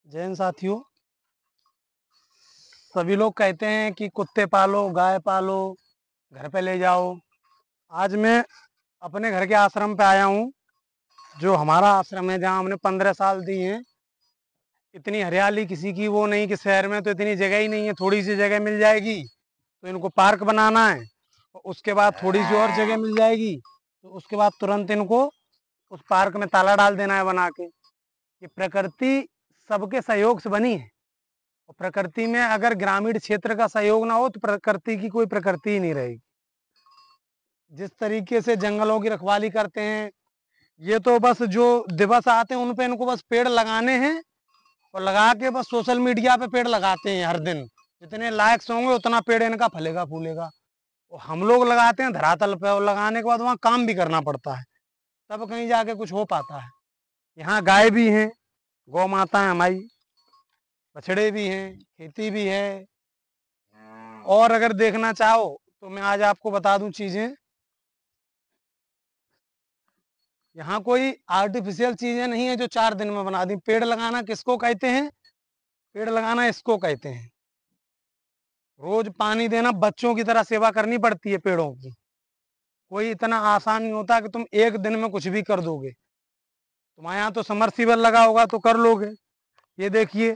जय हिंद साथियों। सभी लोग कहते हैं कि कुत्ते पालो, गाय पालो, घर पे ले जाओ। आज मैं अपने घर के आश्रम पे आया हूँ। जो हमारा आश्रम है, जहाँ हमने 15 साल दी हैं। इतनी हरियाली किसी की वो नहीं कि शहर में तो इतनी जगह ही नहीं है। थोड़ी सी जगह मिल जाएगी तो इनको पार्क बनाना है, और उसके बाद थोड़ी सी और जगह मिल जाएगी तो उसके बाद तुरंत इनको उस पार्क में ताला डाल देना है बना के। ये प्रकृति सबके सहयोग से बनी है, और प्रकृति में अगर ग्रामीण क्षेत्र का सहयोग ना हो तो प्रकृति की कोई प्रकृति ही नहीं रहेगी। जिस तरीके से जंगलों की रखवाली करते हैं, ये तो बस जो दिवस आते हैं उन पे इनको बस पेड़ लगाने हैं, और लगा के बस सोशल मीडिया पे पेड़ लगाते हैं। हर दिन जितने लाइक्स होंगे उतना पेड़ इनका फलेगा फूलेगा। और हम लोग लगाते हैं धरातल पे, और लगाने के बाद वहाँ काम भी करना पड़ता है, तब कहीं जाके कुछ हो पाता है। यहाँ गाय भी हैं, गौ माता है हमारी, बछड़े भी हैं, खेती भी है। और अगर देखना चाहो तो मैं आज आपको बता दूं चीजें। यहाँ कोई आर्टिफिशियल चीजें नहीं है जो 4 दिन में बना दी। पेड़ लगाना किसको कहते हैं? पेड़ लगाना इसको कहते हैं। रोज पानी देना, बच्चों की तरह सेवा करनी पड़ती है पेड़ों की। कोई इतना आसान नहीं होता कि तुम एक दिन में कुछ भी कर दोगे। तुम्हारे यहाँ तो समरसीबल लगा होगा तो कर लोगे। ये देखिए,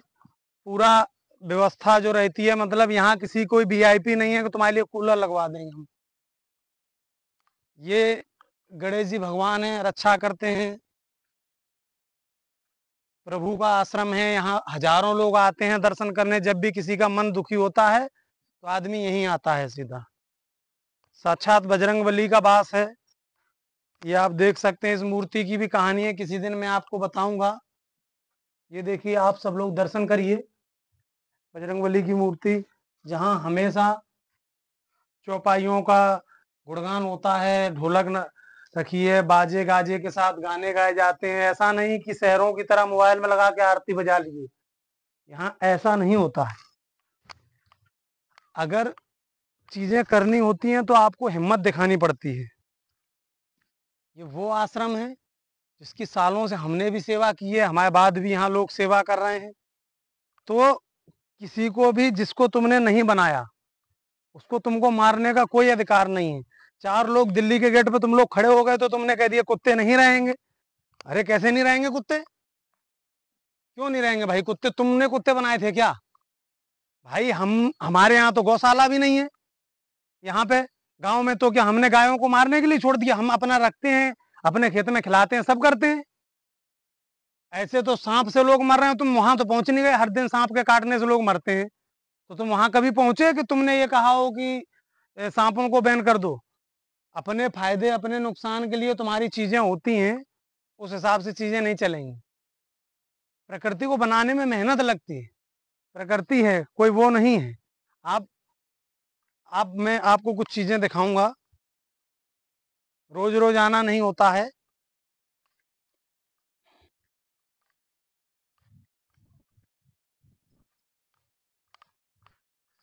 पूरा व्यवस्था जो रहती है, मतलब यहाँ किसी कोई वीआईपी नहीं है कि तुम्हारे लिए कूलर लगवा देंगे हम। ये गणेश जी भगवान हैं, रक्षा करते हैं। प्रभु का आश्रम है, यहाँ हजारों लोग आते हैं दर्शन करने। जब भी किसी का मन दुखी होता है तो आदमी यहीं आता है सीधा। साक्षात बजरंगबली का वास है। ये आप देख सकते हैं। इस मूर्ति की भी कहानी है, किसी दिन मैं आपको बताऊंगा। ये देखिए, आप सब लोग दर्शन करिए बजरंगबली की मूर्ति, जहाँ हमेशा चौपाइयों का गुणगान होता है। ढोलक रखी है, बाजे गाजे के साथ गाने गाए जाते हैं। ऐसा नहीं कि शहरों की तरह मोबाइल में लगा के आरती बजा लीजिए, यहाँ ऐसा नहीं होता है। अगर चीजें करनी होती हैं तो आपको हिम्मत दिखानी पड़ती है। ये वो आश्रम है जिसकी सालों से हमने भी सेवा की है, हमारे बाद भी यहाँ लोग सेवा कर रहे हैं। तो किसी को भी, जिसको तुमने नहीं बनाया, उसको तुमको मारने का कोई अधिकार नहीं है। 4 लोग दिल्ली के गेट पे तुम लोग खड़े हो गए तो तुमने कह दिया कुत्ते नहीं रहेंगे। अरे कैसे नहीं रहेंगे कुत्ते? क्यों नहीं रहेंगे भाई कुत्ते? तुमने कुत्ते बनाए थे क्या भाई? हमारे यहाँ तो गौशाला भी नहीं है। यहाँ पे गांव में तो क्या हमने गायों को मारने के लिए छोड़ दिया? हम अपना रखते हैं, अपने खेत में खिलाते हैं, सब करते हैं। ऐसे तो सांप से लोग मर रहे हैं, तुम वहां तो पहुंच नहीं गए। हर दिन सांप के काटने से लोग मरते हैं, तो तुम वहां कभी पहुंचे कि तुमने ये कहा हो कि सांपों को बैन कर दो? अपने फायदे अपने नुकसान के लिए तुम्हारी चीजें होती हैं, उस हिसाब से चीजें नहीं चलेंगी। प्रकृति को बनाने में मेहनत लगती है। प्रकृति है, कोई वो नहीं है। आप मैं आपको कुछ चीजें दिखाऊंगा। रोज रोज आना नहीं होता है।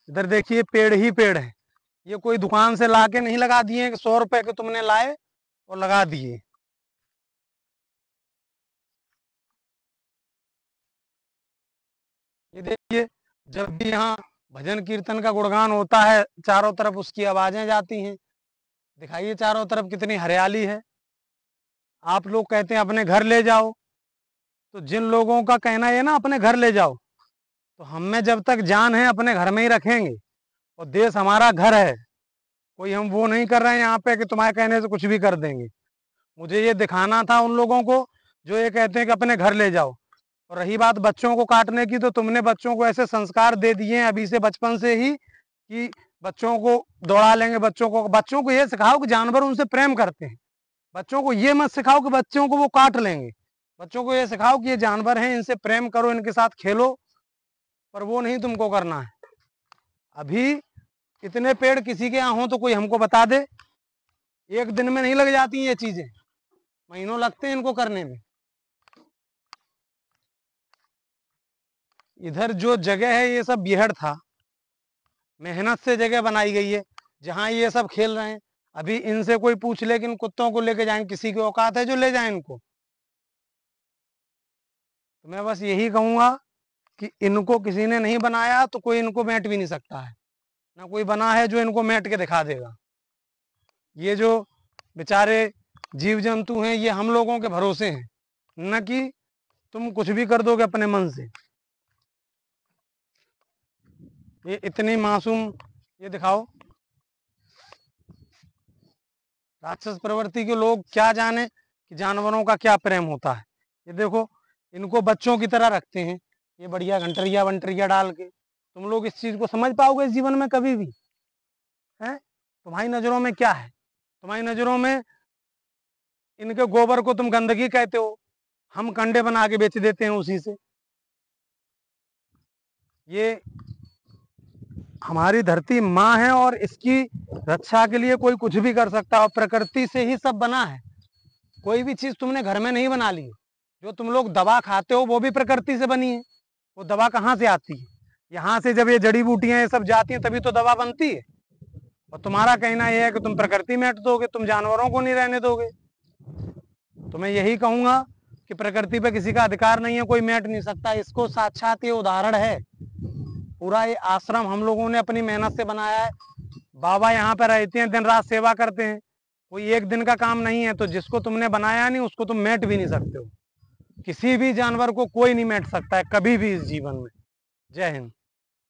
इधर देखिए, पेड़ ही पेड़ है। ये कोई दुकान से ला के नहीं लगा दिए कि 100 रुपए के तुमने लाए और लगा दिए। ये देखिए, जब भी यहाँ भजन कीर्तन का गुणगान होता है, चारों तरफ उसकी आवाजें जाती हैं। दिखाइए चारों तरफ कितनी हरियाली है। आप लोग कहते हैं अपने घर ले जाओ, तो जिन लोगों का कहना है ना अपने घर ले जाओ, तो हम में जब तक जान है अपने घर में ही रखेंगे। और देश हमारा घर है, कोई हम वो नहीं कर रहे हैं यहाँ पे कि तुम्हारे कहने से कुछ भी कर देंगे। मुझे ये दिखाना था उन लोगों को जो ये कहते हैं कि अपने घर ले जाओ। और रही बात बच्चों को काटने की, तो तुमने बच्चों को ऐसे संस्कार दे दिए हैं अभी से, बचपन से ही, कि बच्चों को दौड़ा लेंगे। बच्चों को ये सिखाओ कि जानवर उनसे प्रेम करते हैं। बच्चों को ये मत सिखाओ कि बच्चों को वो काट लेंगे। बच्चों को ये सिखाओ कि ये जानवर हैं, इनसे प्रेम करो, इनके साथ खेलो। पर वो नहीं तुमको करना है। अभी इतने पेड़ किसी के यहाँ हो तो कोई हमको बता दे। एक दिन में नहीं लग जाती ये चीजें, महीनों लगते हैं इनको करने में। इधर जो जगह है ये सब बिहड़ था, मेहनत से जगह बनाई गई है जहाँ ये सब खेल रहे हैं। अभी इनसे कोई पूछ ले कि इन कुत्तों को लेके जाएं, किसी की औकात है जो ले जाए इनको? तो मैं बस यही कहूंगा कि इनको किसी ने नहीं बनाया तो कोई इनको मैट भी नहीं सकता है, ना कोई बना है जो इनको मैट के दिखा देगा। ये जो बेचारे जीव जंतु हैं ये हम लोगों के भरोसे हैं, न कि तुम कुछ भी कर दोगे अपने मन से। ये इतनी मासूम, ये दिखाओ, राक्षस प्रवृत्ति के लोग क्या जाने कि जानवरों का क्या प्रेम होता है। ये देखो, इनको बच्चों की तरह रखते हैं, ये बढ़िया घंटरिया वंटरिया डाल के। तुम लोग इस चीज को समझ पाओगे इस जीवन में कभी भी? है तुम्हारी नजरों में क्या है? तुम्हारी नजरों में इनके गोबर को तुम गंदगी कहते हो, हम कंडे बना के बेच देते हैं उसी से। ये हमारी धरती माँ है और इसकी रक्षा के लिए कोई कुछ भी कर सकता है, और प्रकृति से ही सब बना है। कोई भी चीज तुमने घर में नहीं बना ली। जो तुम लोग दवा खाते हो वो भी प्रकृति से बनी है। वो दवा कहाँ से आती है? यहाँ से जब ये जड़ी बूटियां ये सब जाती हैं तभी तो दवा बनती है। और तुम्हारा कहना यह है कि तुम प्रकृति में हट दोगे, तुम जानवरों को नहीं रहने दोगे। तो मैं यही कहूंगा कि प्रकृति पे किसी का अधिकार नहीं है, कोई मैट नहीं सकता। इसको साक्षात ये उदाहरण है। पूरा ये आश्रम हम लोगों ने अपनी मेहनत से बनाया है। बाबा यहाँ पे रहते हैं, दिन रात सेवा करते हैं, कोई एक दिन का काम नहीं है। तो जिसको तुमने बनाया नहीं उसको तुम मैट भी नहीं सकते हो। किसी भी जानवर को कोई नहीं मैट सकता है कभी भी इस जीवन में। जय हिंद।